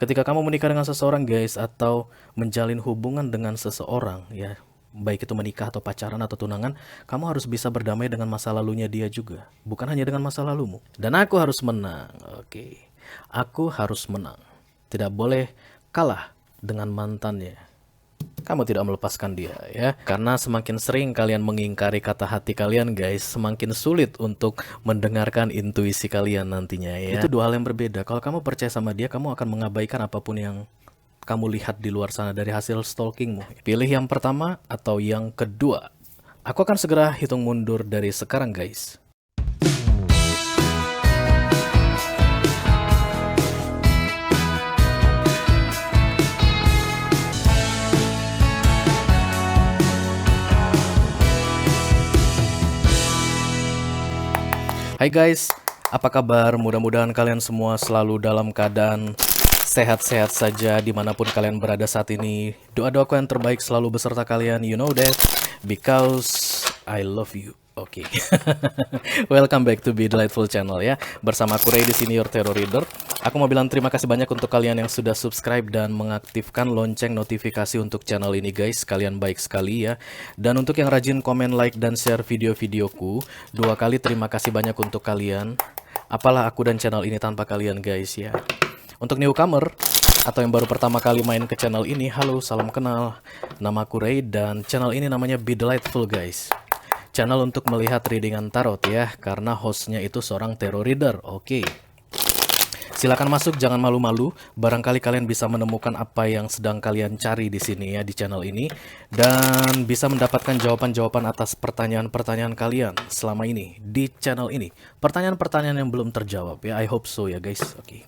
Ketika kamu menikah dengan seseorang guys, atau menjalin hubungan dengan seseorang ya, baik itu menikah atau pacaran atau tunangan, kamu harus bisa berdamai dengan masa lalunya dia juga, bukan hanya dengan masa lalumu. Dan aku harus menang, oke. Aku harus menang. Tidak boleh kalah dengan mantannya. Kamu tidak melepaskan dia ya. Karena semakin sering kalian mengingkari kata hati kalian guys, semakin sulit untuk mendengarkan intuisi kalian nantinya ya. Itu dua hal yang berbeda. Kalau kamu percaya sama dia, kamu akan mengabaikan apapun yang kamu lihat di luar sana dari hasil stalkingmu. Pilih yang pertama atau yang kedua. Aku akan segera hitung mundur dari sekarang guys. Hai guys, apa kabar? Mudah-mudahan kalian semua selalu dalam keadaan sehat-sehat saja dimanapun kalian berada saat ini. Doa-doaku yang terbaik selalu beserta kalian, you know that, because I love you. Oke. Welcome back to Be Delightful Channel ya. Bersama aku Ray di sini, your terror reader. Aku mau bilang terima kasih banyak untuk kalian yang sudah subscribe dan mengaktifkan lonceng notifikasi untuk channel ini guys. Kalian baik sekali ya. Dan untuk yang rajin komen, like, dan share video-videoku, dua kali terima kasih banyak untuk kalian. Apalah aku dan channel ini tanpa kalian guys ya. Untuk newcomer atau yang baru pertama kali main ke channel ini, halo, salam kenal. Nama aku Ray dan channel ini namanya Be Delightful guys. Channel untuk melihat readingan tarot ya, karena hostnya itu seorang tarot reader. Oke. Silakan masuk, jangan malu-malu. Barangkali kalian bisa menemukan apa yang sedang kalian cari di sini ya, di channel ini, dan bisa mendapatkan jawaban-jawaban atas pertanyaan-pertanyaan kalian selama ini di channel ini. Pertanyaan-pertanyaan yang belum terjawab ya. I hope so ya guys. Oke.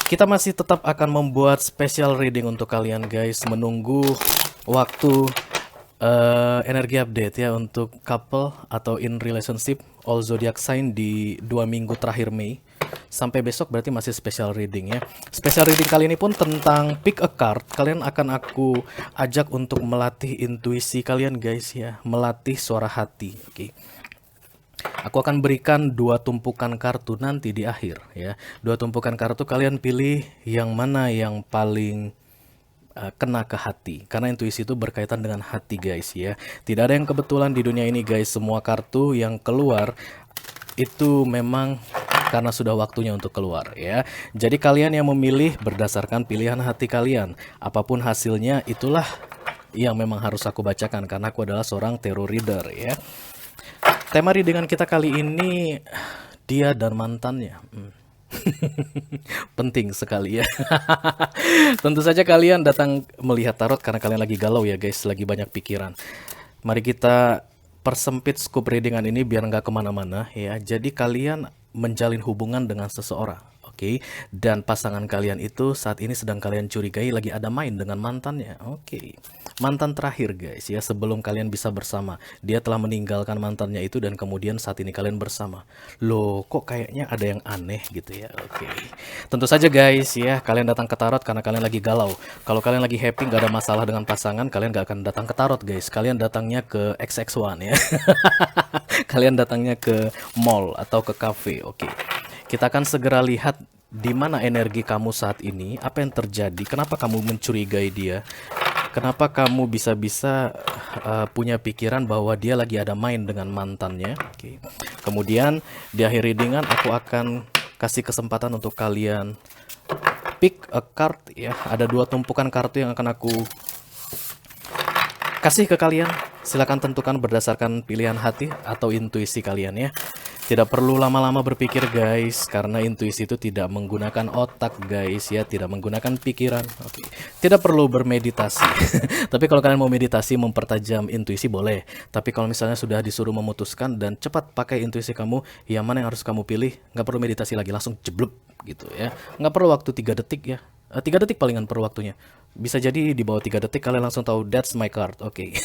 Kita masih tetap akan membuat special reading untuk kalian guys, menunggu waktu energi update ya untuk couple atau in relationship all zodiac sign di 2 minggu terakhir Mei. Sampai besok berarti masih special reading ya. Special reading kali ini pun tentang pick a card. Kalian akan aku ajak untuk melatih intuisi kalian guys ya, melatih suara hati. Oke. Aku akan berikan 2 tumpukan kartu nanti di akhir ya. 2 tumpukan kartu, kalian pilih yang mana yang paling kena ke hati, karena intuisi itu berkaitan dengan hati guys ya. Tidak ada yang kebetulan di dunia ini guys. Semua kartu yang keluar itu memang karena sudah waktunya untuk keluar ya. Jadi kalian yang memilih berdasarkan pilihan hati kalian. Apapun hasilnya itulah yang memang harus aku bacakan, karena aku adalah seorang tarot reader ya. Tema readingan kita kali ini dia dan mantannya. Penting sekali ya. Tentu saja kalian datang melihat tarot karena kalian lagi galau ya guys, lagi banyak pikiran. Mari kita persempit scope readingan ini biar nggak kemana-mana ya. Jadi kalian menjalin hubungan dengan seseorang, oke? Dan pasangan kalian itu saat ini sedang kalian curigai lagi ada main dengan mantannya, oke? Mantan terakhir guys ya, sebelum kalian bisa bersama. Dia telah meninggalkan mantannya itu dan kemudian saat ini kalian bersama. Loh, kok kayaknya ada yang aneh gitu ya. Oke. Tentu saja guys ya, kalian datang ke tarot karena kalian lagi galau. Kalau kalian lagi happy, gak ada masalah dengan pasangan, kalian gak akan datang ke tarot guys. Kalian datangnya ke XX1 ya. Kalian datangnya ke mall atau ke cafe. Oke. Kita akan segera lihat di mana energi kamu saat ini, apa yang terjadi, kenapa kamu mencurigai dia. Kenapa kamu bisa-bisa punya pikiran bahwa dia lagi ada main dengan mantannya? Oke. Kemudian di akhir readingan aku akan kasih kesempatan untuk kalian pick a card ya. Ada 2 tumpukan kartu yang akan aku kasih ke kalian. Silakan tentukan berdasarkan pilihan hati atau intuisi kalian ya. Tidak perlu lama-lama berpikir guys, karena intuisi itu tidak menggunakan otak guys ya, tidak menggunakan pikiran. Oke. Tidak perlu bermeditasi. Tapi kalau kalian mau meditasi mempertajam intuisi boleh. Tapi kalau misalnya sudah disuruh memutuskan dan cepat pakai intuisi kamu, yang mana yang harus kamu pilih, nggak perlu meditasi lagi, langsung jeblok gitu ya. Nggak perlu waktu 3 detik ya. 3 detik palingan per waktunya. Bisa jadi di bawah 3 detik kalian langsung tahu that's my card. Oke.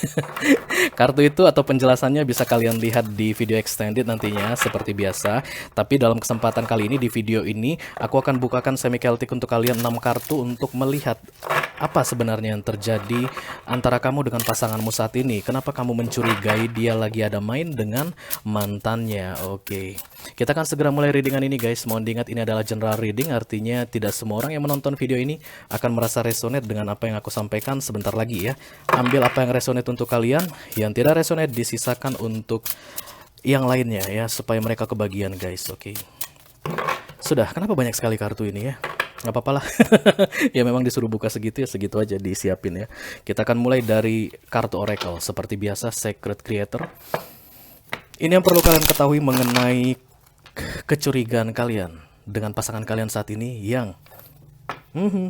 Kartu itu atau penjelasannya bisa kalian lihat di video extended nantinya seperti biasa. Tapi dalam kesempatan kali ini di video ini aku akan bukakan semi celtic untuk kalian 6 kartu untuk melihat Apa sebenarnya yang terjadi antara kamu dengan pasanganmu saat ini? Kenapa kamu mencurigai dia lagi ada main dengan mantannya? Oke, kita akan segera mulai readingan ini guys. Mohon diingat ini adalah general reading, artinya tidak semua orang yang menonton video ini akan merasa resonate dengan apa yang aku sampaikan sebentar lagi ya. Ambil apa yang resonate untuk kalian, yang tidak resonate disisakan untuk yang lainnya ya, supaya mereka kebagian guys. Oke. Sudah, kenapa banyak sekali kartu ini ya? Nggak apa-apa lah. Ya memang disuruh buka segitu ya, segitu aja disiapin ya. Kita akan mulai dari kartu Oracle. Seperti biasa, Secret Creator. Ini yang perlu kalian ketahui mengenai kecurigaan kalian dengan pasangan kalian saat ini yang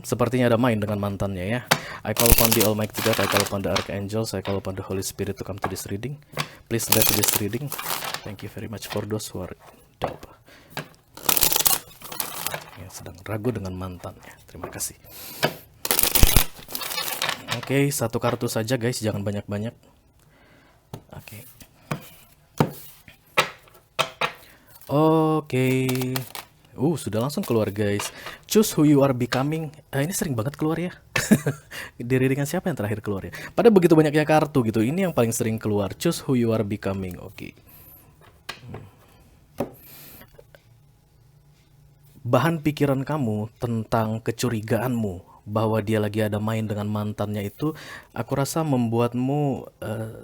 sepertinya ada main dengan mantannya ya. I call upon the Almighty God, I call upon the Archangels, I call upon the Holy Spirit to come to this reading. Please bless this reading. Thank you very much for those who are dope. Yang sedang ragu dengan mantannya. Terima kasih. Oke, satu kartu saja guys, jangan banyak-banyak. Oke. Sudah langsung keluar guys. Choose who you are becoming. Ini sering banget keluar ya. Diri dengan siapa yang terakhir keluar ya? Pada begitu banyaknya kartu gitu, ini yang paling sering keluar. Choose who you are becoming. Oke. Bahan pikiran kamu tentang kecurigaanmu bahwa dia lagi ada main dengan mantannya itu, aku rasa membuatmu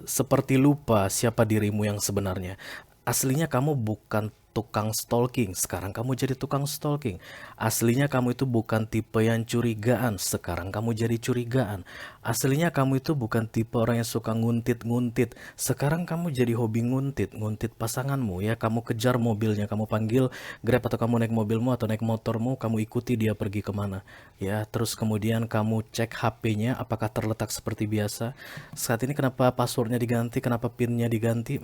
seperti lupa siapa dirimu yang sebenarnya. Aslinya kamu bukan tukang stalking, sekarang kamu jadi tukang stalking. Aslinya kamu itu bukan tipe yang curigaan, sekarang kamu jadi curigaan. Aslinya kamu itu bukan tipe orang yang suka nguntit-nguntit, sekarang kamu jadi hobi nguntit pasanganmu ya. Kamu kejar mobilnya, kamu panggil Grab atau kamu naik mobilmu atau naik motormu, kamu ikuti dia pergi kemana ya. Terus kemudian kamu cek HP-nya apakah terletak seperti biasa. Saat ini kenapa passwordnya diganti, kenapa pinnya diganti?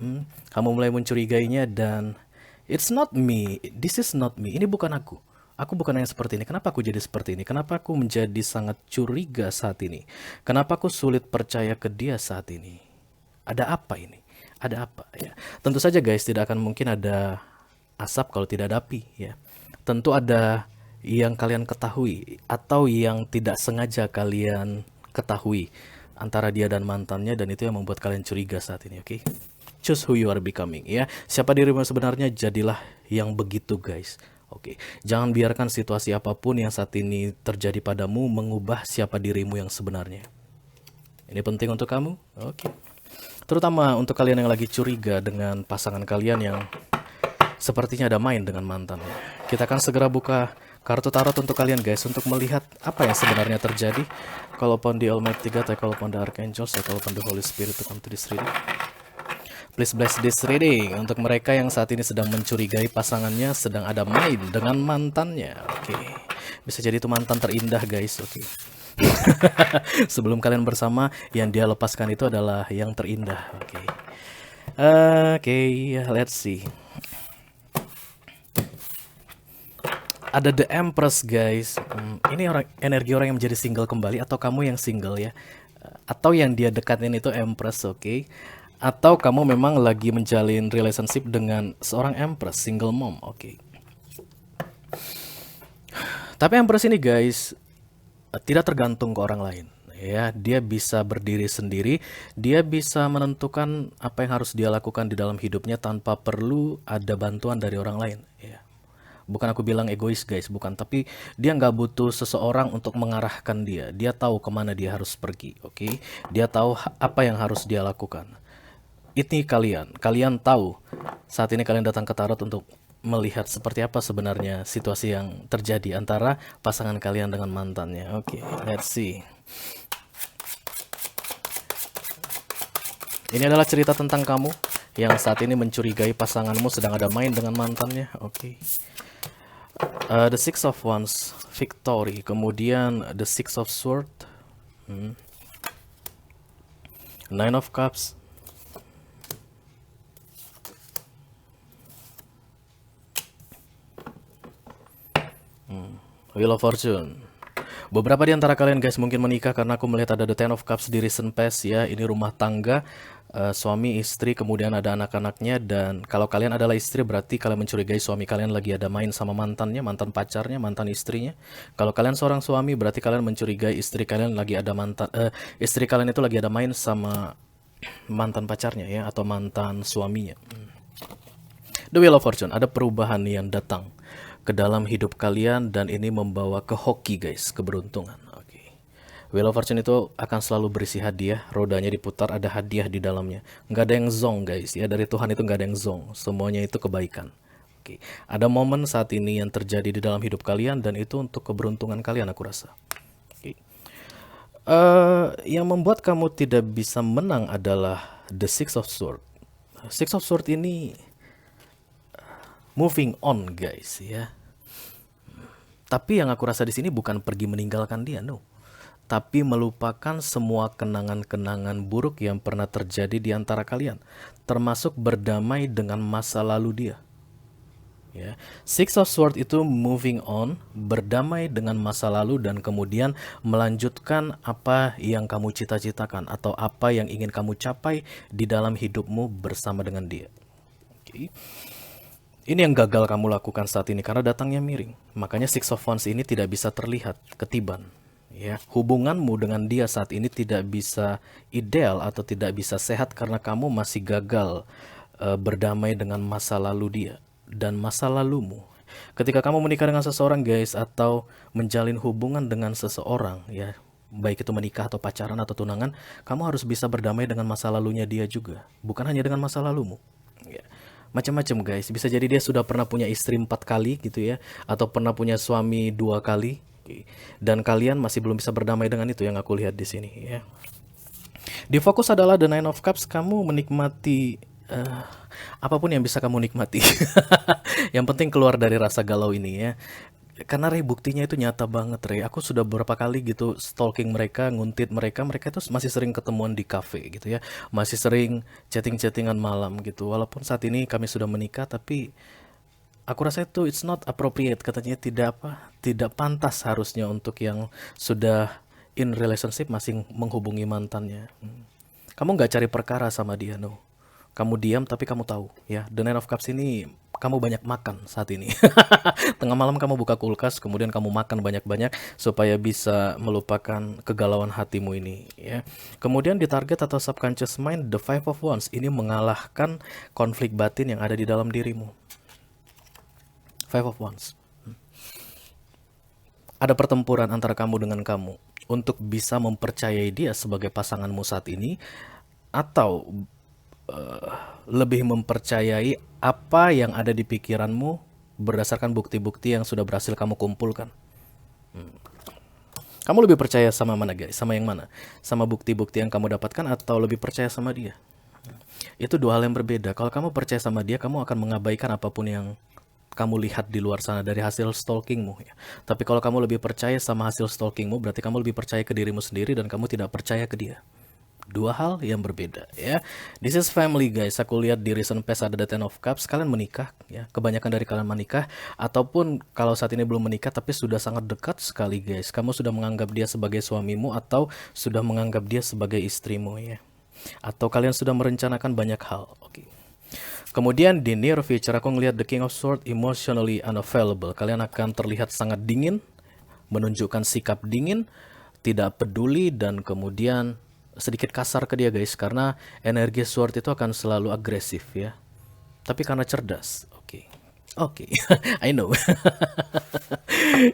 Kamu mulai mencurigainya dan it's not me, this is not me, ini bukan aku. Aku bukan yang seperti ini. Kenapa aku jadi seperti ini? Kenapa aku menjadi sangat curiga saat ini? Kenapa aku sulit percaya ke dia saat ini? Ada apa ini? Ada apa ya? Tentu saja guys, tidak akan mungkin ada asap kalau tidak ada api ya. Tentu ada yang kalian ketahui atau yang tidak sengaja kalian ketahui antara dia dan mantannya, dan itu yang membuat kalian curiga saat ini, oke? Choose who you are becoming ya. Siapa dirimu sebenarnya, jadilah yang begitu guys. Oke, jangan biarkan situasi apapun yang saat ini terjadi padamu mengubah siapa dirimu yang sebenarnya. Ini penting untuk kamu. Oke. Terutama untuk kalian yang lagi curiga dengan pasangan kalian yang sepertinya ada main dengan mantannya. Kita akan segera buka kartu tarot untuk kalian guys, untuk melihat apa yang sebenarnya terjadi. Call upon the Almighty God, I call upon the Archangels, I call upon the Holy Spirit to come to this reading. Please bless this reading untuk mereka yang saat ini sedang mencurigai pasangannya sedang ada main dengan mantannya. Oke. Bisa jadi itu mantan terindah guys. Oke. Sebelum kalian bersama, yang dia lepaskan itu adalah yang terindah. Oke. Oke, let's see. Ada The Empress guys. Ini energi orang yang menjadi single kembali, atau kamu yang single ya. Atau yang dia dekatin itu Empress, oke. Atau kamu memang lagi menjalin relationship dengan seorang Empress, single mom, oke. Tapi Empress ini guys tidak tergantung ke orang lain ya. Dia bisa berdiri sendiri, dia bisa menentukan apa yang harus dia lakukan di dalam hidupnya tanpa perlu ada bantuan dari orang lain ya. Bukan aku bilang egois guys, bukan, tapi dia nggak butuh seseorang untuk mengarahkan dia. Dia tahu kemana dia harus pergi, oke. Dia tahu apa yang harus dia lakukan. Ini kalian tahu saat ini kalian datang ke tarot untuk melihat seperti apa sebenarnya situasi yang terjadi antara pasangan kalian dengan mantannya. Oke, let's see. Ini adalah cerita tentang kamu yang saat ini mencurigai pasanganmu sedang ada main dengan mantannya. Oke. The Six of Wands, victory. Kemudian The Six of Swords, Nine of Cups, Wheel of Fortune. Beberapa di antara kalian guys mungkin menikah karena aku melihat ada The Ten of Cups di recent past ya. Ini rumah tangga. suami, istri, kemudian ada anak-anaknya, dan kalau kalian adalah istri berarti kalian mencurigai suami kalian lagi ada main sama mantannya, mantan pacarnya, mantan istrinya. Kalau kalian seorang suami berarti kalian mencurigai istri kalian lagi ada istri kalian itu lagi ada main sama mantan pacarnya ya, atau mantan suaminya. The Wheel of Fortune, ada perubahan yang datang ke dalam hidup kalian dan ini membawa ke hoki guys, keberuntungan. Oke. Wheel of Fortune itu akan selalu berisi hadiah, rodanya diputar, ada hadiah di dalamnya. Nggak ada yang zong guys, ya dari Tuhan itu nggak ada yang zong, semuanya itu kebaikan. Oke. Ada momen saat ini yang terjadi di dalam hidup kalian dan itu untuk keberuntungan kalian aku rasa. Oke. Yang membuat kamu tidak bisa menang adalah The Six of Swords. Six of Swords ini moving on guys ya. Tapi yang aku rasa di sini bukan pergi meninggalkan dia, no. Tapi melupakan semua kenangan-kenangan buruk yang pernah terjadi di antara kalian, termasuk berdamai dengan masa lalu dia. Ya. Six of Swords itu moving on, berdamai dengan masa lalu dan kemudian melanjutkan apa yang kamu cita-citakan atau apa yang ingin kamu capai di dalam hidupmu bersama dengan dia. Oke. Ini yang gagal kamu lakukan saat ini karena datangnya miring. Makanya Six of Wands ini tidak bisa terlihat ketiban. Ya, hubunganmu dengan dia saat ini tidak bisa ideal atau tidak bisa sehat karena kamu masih gagal berdamai dengan masa lalu dia dan masa lalumu. Ketika kamu menikah dengan seseorang guys atau menjalin hubungan dengan seseorang ya, baik itu menikah atau pacaran atau tunangan, kamu harus bisa berdamai dengan masa lalunya dia juga, bukan hanya dengan masa lalumu. Ya. Macam-macam guys, bisa jadi dia sudah pernah punya istri 4 kali gitu ya, atau pernah punya suami 2 kali, dan kalian masih belum bisa berdamai dengan itu yang aku lihat di sini ya. Di fokus adalah The Nine of Cups, kamu menikmati apapun yang bisa kamu nikmati. Yang penting keluar dari rasa galau ini ya. Karena Rey buktinya itu nyata banget Rey. Aku sudah beberapa kali gitu stalking mereka, nguntit mereka. Mereka itu masih sering ketemuan di cafe gitu ya. Masih sering chatting-chattingan malam gitu. Walaupun saat ini kami sudah menikah, tapi aku rasa itu it's not appropriate. Katanya tidak pantas harusnya untuk yang sudah in relationship masih menghubungi mantannya. Kamu nggak cari perkara sama dia, no. Kamu diam tapi kamu tahu ya. The Nine of Cups ini kamu banyak makan saat ini. Tengah malam kamu buka kulkas, kemudian kamu makan banyak-banyak supaya bisa melupakan kegalauan hatimu ini ya. Kemudian di target atau subconscious mind, the Five of Wands ini mengalahkan konflik batin yang ada di dalam dirimu. Five of Wands. Ada pertempuran antara kamu dengan kamu untuk bisa mempercayai dia sebagai pasanganmu saat ini, atau lebih mempercayai apa yang ada di pikiranmu berdasarkan bukti-bukti yang sudah berhasil kamu kumpulkan. Kamu lebih percaya sama mana guys? Sama yang mana? Sama bukti-bukti yang kamu dapatkan atau lebih percaya sama dia? Itu dua hal yang berbeda. Kalau kamu percaya sama dia, kamu akan mengabaikan apapun yang kamu lihat di luar sana dari hasil stalkingmu ya. Tapi kalau kamu lebih percaya sama hasil stalkingmu, berarti kamu lebih percaya ke dirimu sendiri dan kamu tidak percaya ke dia. Dua hal yang berbeda ya. This is family guys. Aku lihat di recent past ada the Ten of Cups. Kalian menikah ya. Kebanyakan dari kalian menikah, ataupun kalau saat ini belum menikah tapi sudah sangat dekat sekali guys. Kamu sudah menganggap dia sebagai suamimu atau sudah menganggap dia sebagai istrimu ya. Atau kalian sudah merencanakan banyak hal. Oke. Kemudian di near future aku ngelihat the King of Swords emotionally unavailable. Kalian akan terlihat sangat dingin, menunjukkan sikap dingin, tidak peduli, dan kemudian sedikit kasar ke dia guys, karena energi sword itu akan selalu agresif ya. Tapi karena cerdas. Oke. I know.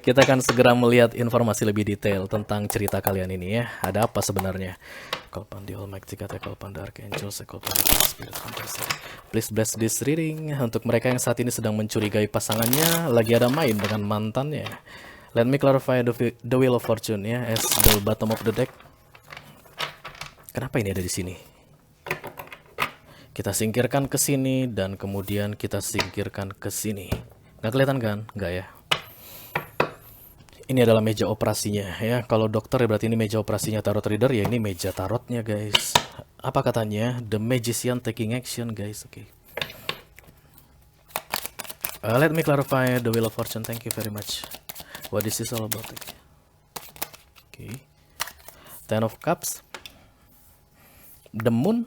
Kita akan segera melihat informasi lebih detail tentang cerita kalian ini ya. Ada apa sebenarnya? Call upon the Almighty God, call upon the Archangel, call upon the Spirit. Please bless this reading untuk mereka yang saat ini sedang mencurigai pasangannya lagi ada main dengan mantannya. Let me clarify the Wheel of Fortune ya, as the bottom of the deck. Kenapa ini ada di sini? Kita singkirkan ke sini dan kemudian kita singkirkan ke sini. Nggak kelihatan kan? Nggak ya? Ini adalah meja operasinya ya. Kalau dokter ya berarti ini meja operasinya tarot reader ya, ini meja tarotnya guys. Apa katanya? The Magician taking action guys. Oke. Let me clarify the Wheel of Fortune. Thank you very much. What this is all about? Okay. Ten of Cups. The Moon,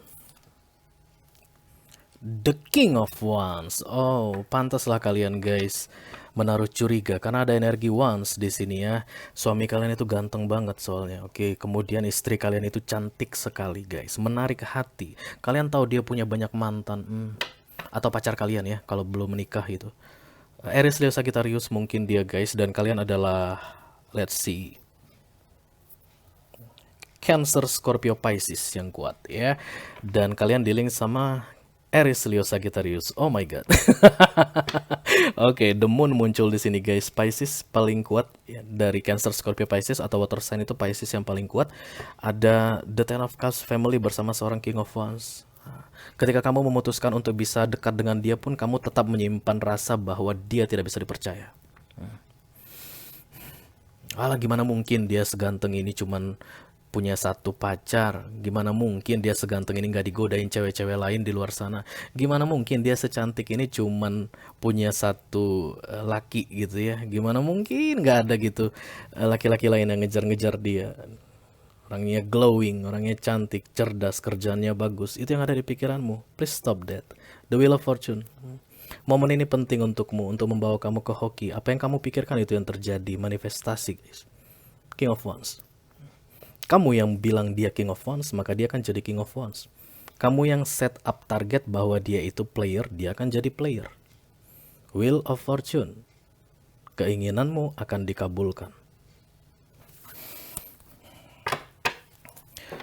The King of Wands. Oh, pantaslah kalian guys menaruh curiga karena ada energi Wands di sini ya. Suami kalian itu ganteng banget soalnya. Oke, kemudian istri kalian itu cantik sekali guys, menarik hati. Kalian tahu dia punya banyak mantan, atau pacar kalian ya kalau belum menikah itu. Aries, Leo, Sagittarius mungkin dia guys, dan kalian adalah, let's see, Cancer, Scorpio, Pisces yang kuat ya. Dan kalian dealing sama Aries, Leo, Sagittarius. Oh my god. Oke, the moon muncul di sini guys. Pisces paling kuat ya, dari Cancer, Scorpio, Pisces atau water sign itu Pisces yang paling kuat. Ada the Ten of Cups family bersama seorang King of Wands. Ketika kamu memutuskan untuk bisa dekat dengan dia pun kamu tetap menyimpan rasa bahwa dia tidak bisa dipercaya. Alah, gimana mungkin dia seganteng ini cuman punya satu pacar? Gimana mungkin dia seganteng ini nggak digodain cewek-cewek lain di luar sana? Gimana mungkin dia secantik ini cuman punya satu laki gitu ya? Gimana mungkin nggak ada gitu laki-laki lain yang ngejar-ngejar dia? Orangnya glowing, orangnya cantik, cerdas, kerjanya bagus. Itu yang ada di pikiranmu. Please stop that. The Wheel of Fortune. Momen ini penting untukmu, untuk membawa kamu ke hoki. Apa yang kamu pikirkan itu yang terjadi. Manifestasi guys. King of Wands. Kamu yang bilang dia King of Wands, maka dia akan jadi King of Wands. Kamu yang set up target bahwa dia itu player, dia akan jadi player. Wheel of Fortune. Keinginanmu akan dikabulkan.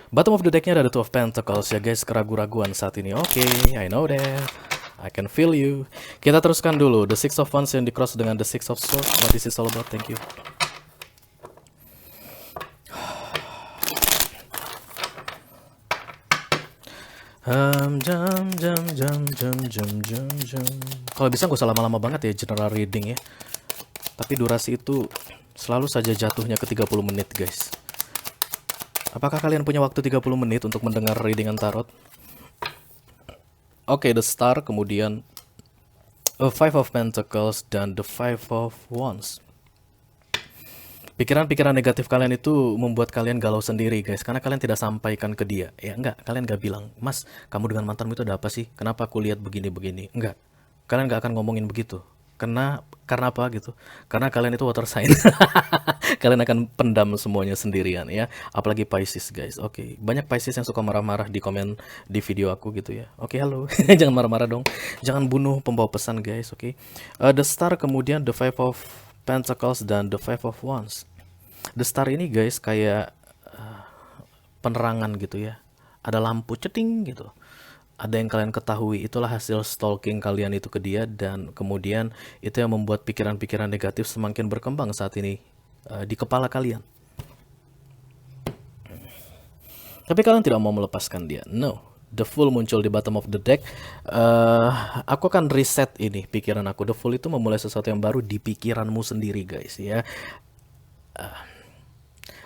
Bottom of the decknya ada the Two of Pentacles ya guys, keraguan-raguan saat ini. Oke, I know that. I can feel you. Kita teruskan dulu. The Six of Wands yang di cross dengan the Six of Swords. What this is all about, thank you. Kalau bisa gak usah lama-lama banget ya general reading ya. Tapi durasi itu selalu saja jatuhnya ke 30 menit guys. Apakah kalian punya waktu 30 menit untuk mendengar readingan tarot? Oke, the Star, kemudian Five of Pentacles dan the Five of Wands. Pikiran-pikiran negatif kalian itu membuat kalian galau sendiri guys, karena kalian tidak sampaikan ke dia. Ya enggak, kalian gak bilang, "Mas, kamu dengan mantanmu itu ada apa sih? Kenapa aku lihat begini-begini?" Enggak, kalian gak akan ngomongin begitu. Karena apa gitu? Karena kalian itu water sign. Kalian akan pendam semuanya sendirian ya. Apalagi Pisces guys. Oke, banyak Pisces yang suka marah-marah di komen di video aku gitu ya. Oke, halo. Jangan marah-marah dong. Jangan bunuh pembawa pesan guys, oke. The Star, kemudian the Five of Pentacles dan the Five of Wands. The Star ini guys kayak penerangan gitu ya. Ada lampu ceting gitu. Ada yang kalian ketahui, itulah hasil stalking kalian itu ke dia, dan kemudian itu yang membuat pikiran-pikiran negatif semakin berkembang saat ini di kepala kalian. Tapi kalian tidak mau melepaskan dia. No. The Fool muncul di bottom of the deck. Aku akan reset ini pikiran aku. The Fool itu memulai sesuatu yang baru di pikiranmu sendiri guys ya.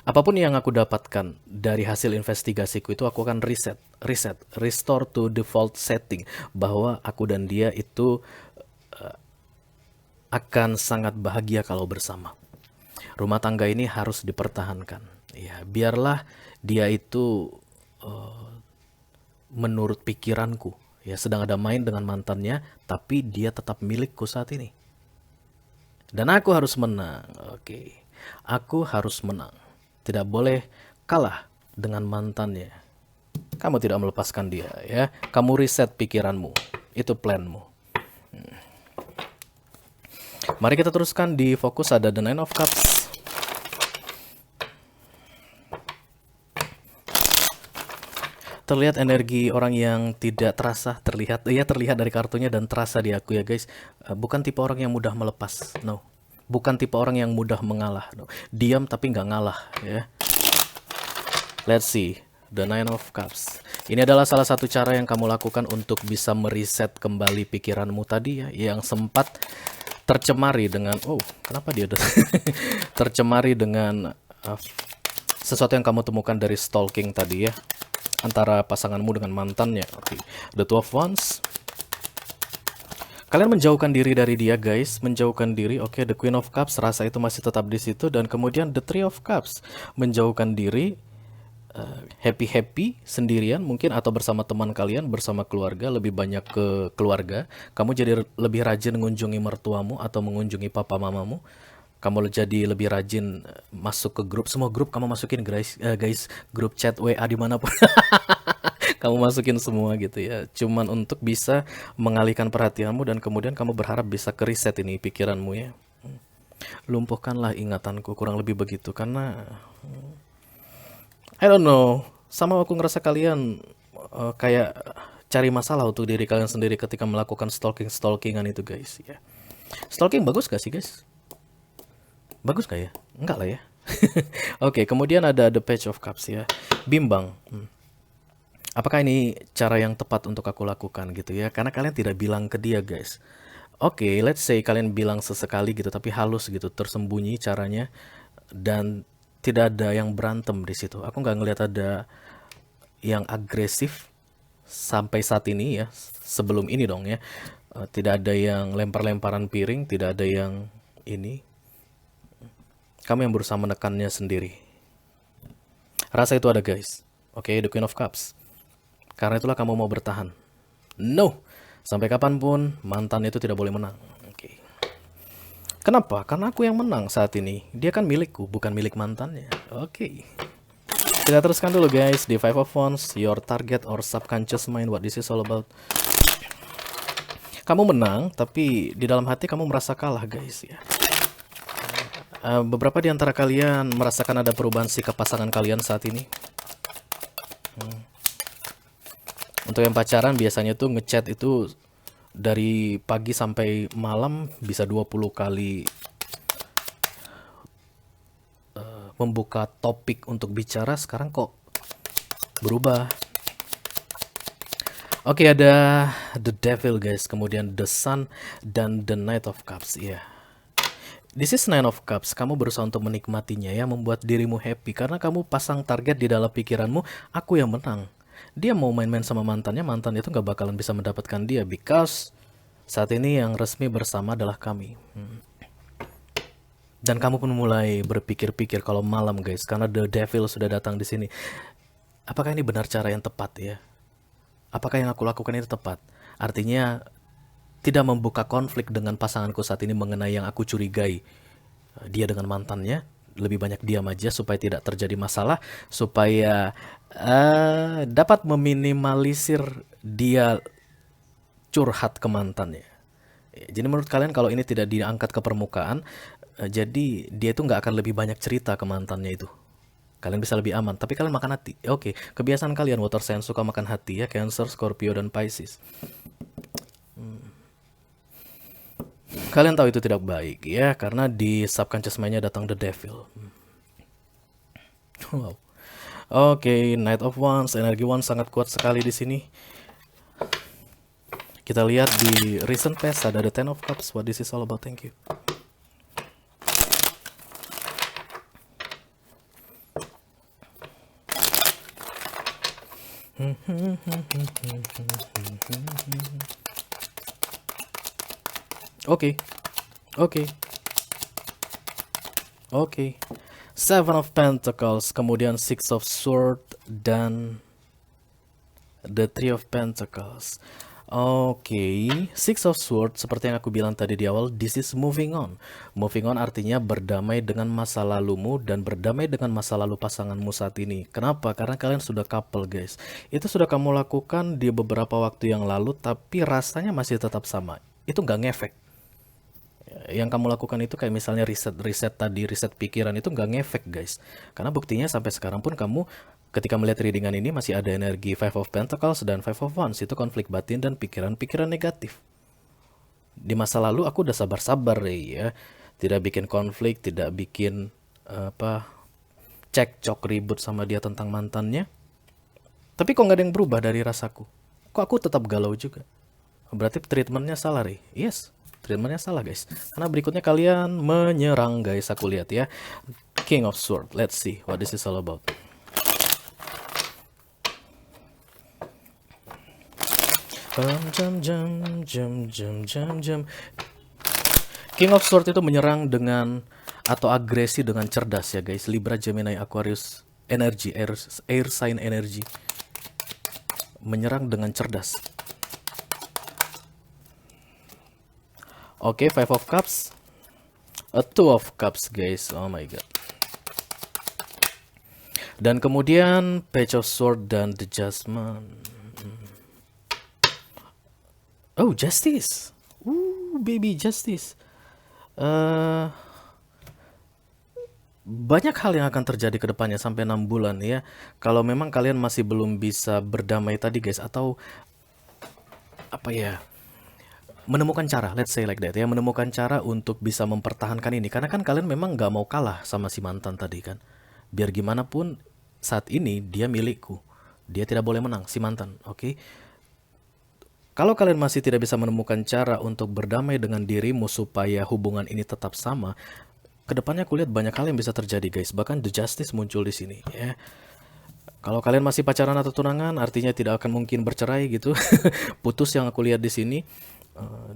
Apapun yang aku dapatkan dari hasil investigasiku itu aku akan restore to default setting, bahwa aku dan dia itu akan sangat bahagia kalau bersama. Rumah tangga ini harus dipertahankan. Ya, biarlah dia itu menurut pikiranku ya sedang ada main dengan mantannya, tapi dia tetap milikku saat ini. Dan aku harus menang. Oke. Aku harus menang. Tidak boleh kalah dengan mantannya. Kamu tidak melepaskan dia ya. Kamu reset pikiranmu. Itu planmu. Mari kita teruskan di fokus. Ada the Nine of Cups. Terlihat energi orang yang tidak terasa, terlihat dari kartunya dan terasa di aku ya guys. Bukan tipe orang yang mudah melepas. No. Bukan tipe orang yang mudah mengalah. No. Diam tapi nggak ngalah ya. Let's see. The Nine of Cups. Ini adalah salah satu cara yang kamu lakukan untuk bisa mereset kembali pikiranmu tadi ya, yang sempat tercemari dengan kenapa dia tercemari dengan sesuatu yang kamu temukan dari stalking tadi ya, antara pasanganmu dengan mantannya. Okay. The Two of Wands. Kalian menjauhkan diri dari dia guys, menjauhkan diri. Oke, the Queen of Cups, rasa itu masih tetap di situ, dan kemudian the Three of Cups, menjauhkan diri. happy-happy sendirian mungkin atau bersama teman kalian, bersama keluarga, lebih banyak ke keluarga. Kamu jadi lebih rajin mengunjungi mertuamu atau mengunjungi papa mamamu. Kamu jadi lebih rajin masuk ke grup, semua grup kamu masukin guys, grup chat WA dimanapun. Kamu masukin semua gitu ya. Cuman untuk bisa mengalihkan perhatianmu dan kemudian kamu berharap bisa ke reset ini pikiranmu ya. Lumpuhkanlah ingatanku, kurang lebih begitu. Karena I don't know, sama aku ngerasa kalian kayak cari masalah untuk diri kalian sendiri ketika melakukan stalkingan itu guys ya. Stalking bagus gak sih guys? Bagus gak ya? Enggak lah ya. Oke, kemudian ada The Page of Cups ya. Bimbang. Apakah ini cara yang tepat untuk aku lakukan gitu ya? Karena kalian tidak bilang ke dia guys. Oke, let's say kalian bilang sesekali gitu, tapi halus gitu, tersembunyi caranya, dan tidak ada yang berantem di situ. Aku nggak ngelihat ada yang agresif sampai saat ini ya. Sebelum ini dong ya, tidak ada yang lempar-lemparan piring, tidak ada yang ini. Kamu yang berusaha menekannya sendiri. Rasa itu ada guys. Oke, The Queen of Cups. Karena itulah kamu mau bertahan. No, sampai kapanpun mantan itu tidak boleh menang. Oke. Kenapa? Karena aku yang menang saat ini. Dia kan milikku, bukan milik mantannya. Oke. Kita teruskan dulu guys di Five of Wands, your target or subconscious mind, what this is all about. Kamu menang, tapi di dalam hati kamu merasa kalah guys ya. Beberapa di antara kalian merasakan ada perubahan sikap pasangan kalian saat ini. Untuk yang pacaran biasanya tuh ngechat itu dari pagi sampai malam bisa 20 kali membuka topik untuk bicara. Sekarang kok berubah. Oke, ada The Devil guys, kemudian The Sun dan The Knight of Cups ya. This is Nine of Cups. Kamu berusaha untuk menikmatinya ya, membuat dirimu happy karena kamu pasang target di dalam pikiranmu, aku yang menang. Dia mau main-main sama mantannya, mantan itu gak bakalan bisa mendapatkan dia, because saat ini yang resmi bersama adalah kami. Dan kamu pun mulai berpikir-pikir kalau malam guys, karena The Devil sudah datang di sini. Apakah ini benar cara yang tepat ya? Apakah yang aku lakukan itu tepat? Artinya tidak membuka konflik dengan pasanganku saat ini mengenai yang aku curigai. Dia dengan mantannya, lebih banyak diam aja supaya tidak terjadi masalah, supaya dapat meminimalisir dia curhat ke mantannya. Jadi menurut kalian kalau ini tidak diangkat ke permukaan, jadi dia itu nggak akan lebih banyak cerita ke mantannya itu. Kalian bisa lebih aman, tapi kalian makan hati. Oke, kebiasaan kalian water sign suka makan hati ya, Cancer, Scorpio, dan Pisces. Kalian tahu itu tidak baik ya, karena di subconscious mind-nya datang The Devil. Wow. Oke, Knight of Wands, energi Wands sangat kuat sekali di sini. Kita lihat di recent past ada The Ten of Cups. What this is all about? Thank you. Oke. Seven of Pentacles, kemudian Six of Swords dan The Three of Pentacles. Oke, Six of Swords seperti yang aku bilang tadi di awal, this is moving on. Moving on artinya berdamai dengan masa lalumu dan berdamai dengan masa lalu pasanganmu saat ini. Kenapa? Karena kalian sudah couple guys. Itu sudah kamu lakukan di beberapa waktu yang lalu, tapi rasanya masih tetap sama. Itu nggak ngefek. Yang kamu lakukan itu kayak misalnya riset pikiran itu nggak ngefek guys. Karena buktinya sampai sekarang pun kamu ketika melihat readingan ini masih ada energi Five of Pentacles dan Five of Wands. Itu konflik batin dan pikiran-pikiran negatif. Di masa lalu aku udah sabar-sabar ya. Tidak bikin konflik, tidak bikin cekcok ribut sama dia tentang mantannya. Tapi kok nggak ada yang berubah dari rasaku? Kok aku tetap galau juga? Berarti treatmentnya salah Yes. Treatmentnya salah guys. Karena berikutnya kalian menyerang guys. Aku lihat ya. King of Swords. Let's see what this is all about. King of Swords itu menyerang dengan atau agresi dengan cerdas ya guys. Libra, Gemini, Aquarius, energi, air sign energi. Menyerang dengan cerdas. Oke, Five of Cups. A Two of Cups, guys. Oh my god. Dan kemudian Page of Sword dan The Judgment. Oh, Justice. Baby Justice. Banyak hal yang akan terjadi ke depannya sampai 6 bulan ya. Kalau memang kalian masih belum bisa berdamai tadi guys, atau apa ya, menemukan cara, let's say like that ya, menemukan cara untuk bisa mempertahankan ini. Karena kan kalian memang gak mau kalah sama si mantan tadi kan. Biar gimana pun saat ini dia milikku. Dia tidak boleh menang, si mantan, oke? Kalau kalian masih tidak bisa menemukan cara untuk berdamai dengan dirimu supaya hubungan ini tetap sama, kedepannya aku lihat banyak hal yang bisa terjadi guys. Bahkan The Justice muncul di sini ya. Kalau kalian masih pacaran atau tunangan, artinya tidak akan mungkin bercerai gitu. Putus yang aku lihat di sini.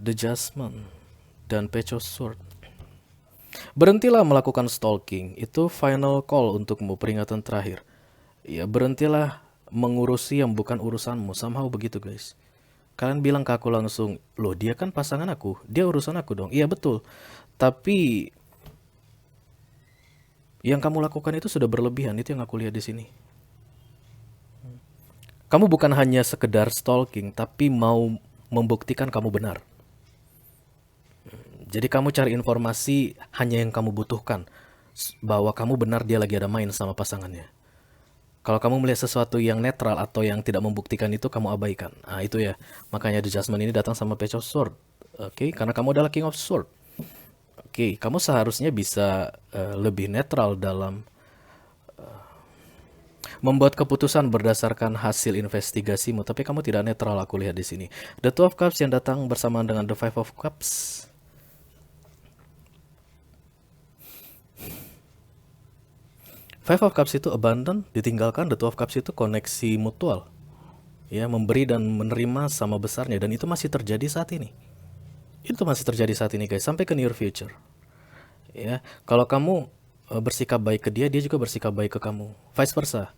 The Judgment dan Page of Sword. Berhentilah melakukan stalking. Itu final call untukmu, peringatan terakhir. Ya, berhentilah mengurusi yang bukan urusanmu. Somehow begitu guys. Kalian bilang ke aku langsung, loh dia kan pasangan aku, dia urusan aku dong. Iya betul. Tapi yang kamu lakukan itu sudah berlebihan, itu yang aku lihat di sini. Kamu bukan hanya sekedar stalking, tapi mau membuktikan kamu benar. Jadi kamu cari informasi hanya yang kamu butuhkan, bahwa kamu benar dia lagi ada main sama pasangannya. Kalau kamu melihat sesuatu yang netral atau yang tidak membuktikan itu, kamu abaikan. Nah itu ya, makanya The Judgment ini datang sama Page of Sword. Oke, karena kamu adalah King of Sword. Oke, kamu seharusnya bisa lebih netral dalam membuat keputusan berdasarkan hasil investigasimu, tapi kamu tidak netral aku lihat di sini. The Two of Cups yang datang bersamaan dengan The Five of Cups. Five of Cups itu abandon, ditinggalkan. The Two of Cups itu koneksi mutual. Ya, memberi dan menerima sama besarnya, dan itu masih terjadi saat ini. Itu masih terjadi saat ini guys, sampai ke near future. Ya, kalau kamu bersikap baik ke dia, dia juga bersikap baik ke kamu. Vice versa.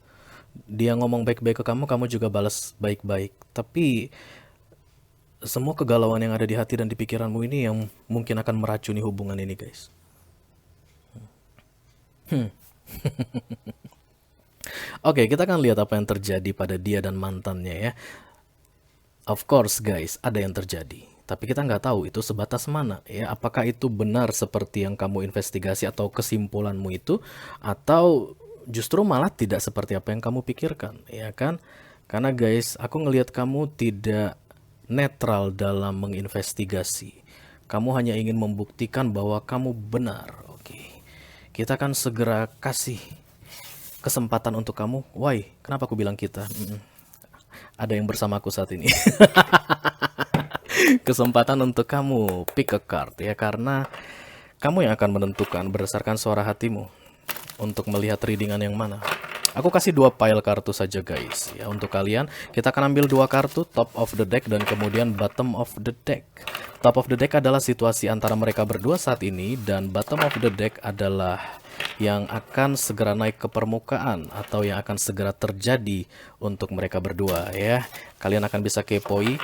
Dia ngomong baik-baik ke kamu, kamu juga balas baik-baik. Tapi semua kegalauan yang ada di hati dan di pikiranmu ini yang mungkin akan meracuni hubungan ini guys. Oke, kita akan lihat apa yang terjadi pada dia dan mantannya ya. Of course guys, ada yang terjadi. Tapi kita nggak tahu itu sebatas mana ya. Apakah itu benar seperti yang kamu investigasi atau kesimpulanmu itu, atau justru malah tidak seperti apa yang kamu pikirkan, ya kan? Karena guys, aku ngelihat kamu tidak netral dalam menginvestigasi. Kamu hanya ingin membuktikan bahwa kamu benar. Oke, kita akan segera kasih kesempatan untuk kamu. Why? Kenapa aku bilang kita? Ada yang bersama aku saat ini. Kesempatan untuk kamu pick a card ya, karena kamu yang akan menentukan berdasarkan suara hatimu untuk melihat readingan yang mana. Aku kasih 2 pile kartu saja guys ya untuk kalian. Kita akan ambil 2 kartu, top of the deck dan kemudian bottom of the deck. Top of the deck adalah situasi antara mereka berdua saat ini, dan bottom of the deck adalah yang akan segera naik ke permukaan atau yang akan segera terjadi untuk mereka berdua ya. Kalian akan bisa kepoi.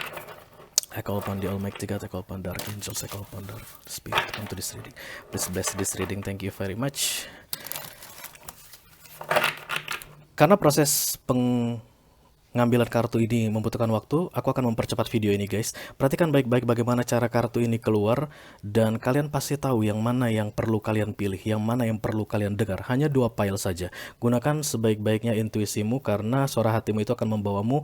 I call upon the Almighty God, I call upon Dark Angels, I call upon Dark Spirit, come to this reading. Please bless this reading, thank you very much. Karena proses pengambilan kartu ini membutuhkan waktu, aku akan mempercepat video ini guys. Perhatikan baik-baik bagaimana cara kartu ini keluar, dan kalian pasti tahu yang mana yang perlu kalian pilih, yang mana yang perlu kalian dengar. Hanya 2 pile saja. Gunakan sebaik-baiknya intuisimu, karena suara hatimu itu akan membawamu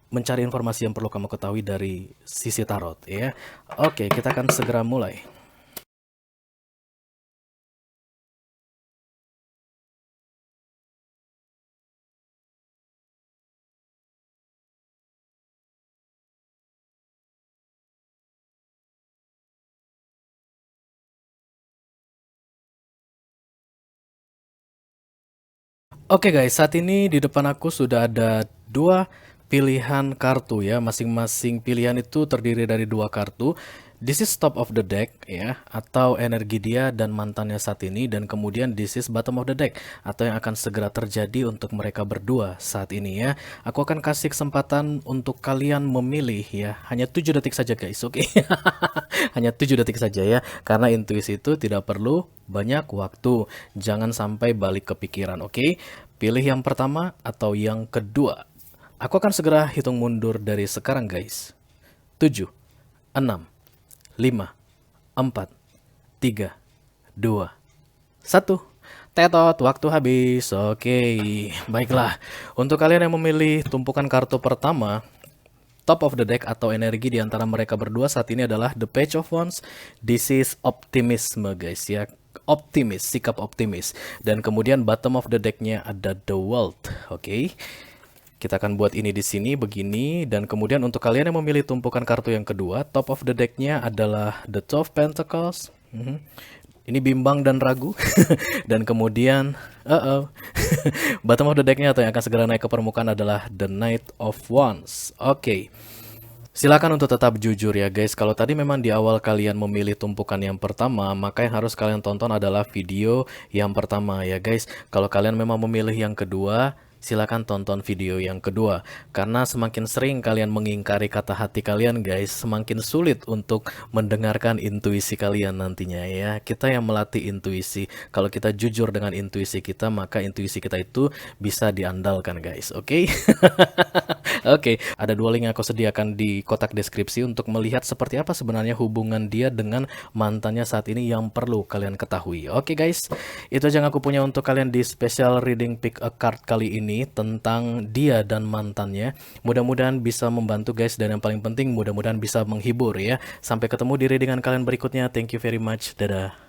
mencari informasi yang perlu kamu ketahui dari sisi tarot ya. Oke, kita akan segera mulai. Oke guys, saat ini di depan aku sudah ada 2 pilihan kartu ya. Masing-masing pilihan itu terdiri dari 2 kartu. This is top of the deck ya, atau energi dia dan mantannya saat ini, dan kemudian this is bottom of the deck, atau yang akan segera terjadi untuk mereka berdua saat ini ya. Aku akan kasih kesempatan untuk kalian memilih ya, hanya 7 detik saja guys, oke? Hanya 7 detik saja ya, karena intuisi itu tidak perlu banyak waktu, jangan sampai balik ke pikiran, oke? Pilih yang pertama atau yang kedua. Aku akan segera hitung mundur dari sekarang guys. 7, 6, 5, 4, 3, 2, 1. Tetot, waktu habis. Oke, baiklah. Untuk kalian yang memilih tumpukan kartu pertama, top of the deck atau energi di antara mereka berdua saat ini adalah The Page of Wands. This is optimisme guys ya. Optimis, sikap optimis. Dan kemudian bottom of the decknya ada The World. Oke. Kita akan buat ini di sini begini, dan kemudian untuk kalian yang memilih tumpukan kartu yang kedua, top of the deck-nya adalah The Two of Pentacles. Ini bimbang dan ragu. Dan kemudian bottom of the deck-nya atau yang akan segera naik ke permukaan adalah The Knight of Wands. Oke. Silakan untuk tetap jujur ya guys. Kalau tadi memang di awal kalian memilih tumpukan yang pertama, maka yang harus kalian tonton adalah video yang pertama ya guys. Kalau kalian memang memilih yang kedua, silakan tonton video yang kedua. Karena semakin sering kalian mengingkari kata hati kalian guys, semakin sulit untuk mendengarkan intuisi kalian nantinya ya. Kita yang melatih intuisi. Kalau kita jujur dengan intuisi kita, maka intuisi kita itu bisa diandalkan guys. Oke? Oke, ada 2 link yang aku sediakan di kotak deskripsi untuk melihat seperti apa sebenarnya hubungan dia dengan mantannya saat ini yang perlu kalian ketahui. Oke guys, itu aja yang aku punya untuk kalian di special reading pick a card kali ini tentang dia dan mantannya. Mudah-mudahan bisa membantu guys, dan yang paling penting mudah-mudahan bisa menghibur ya. Sampai ketemu di readingan kalian berikutnya. Thank you very much. Dadah.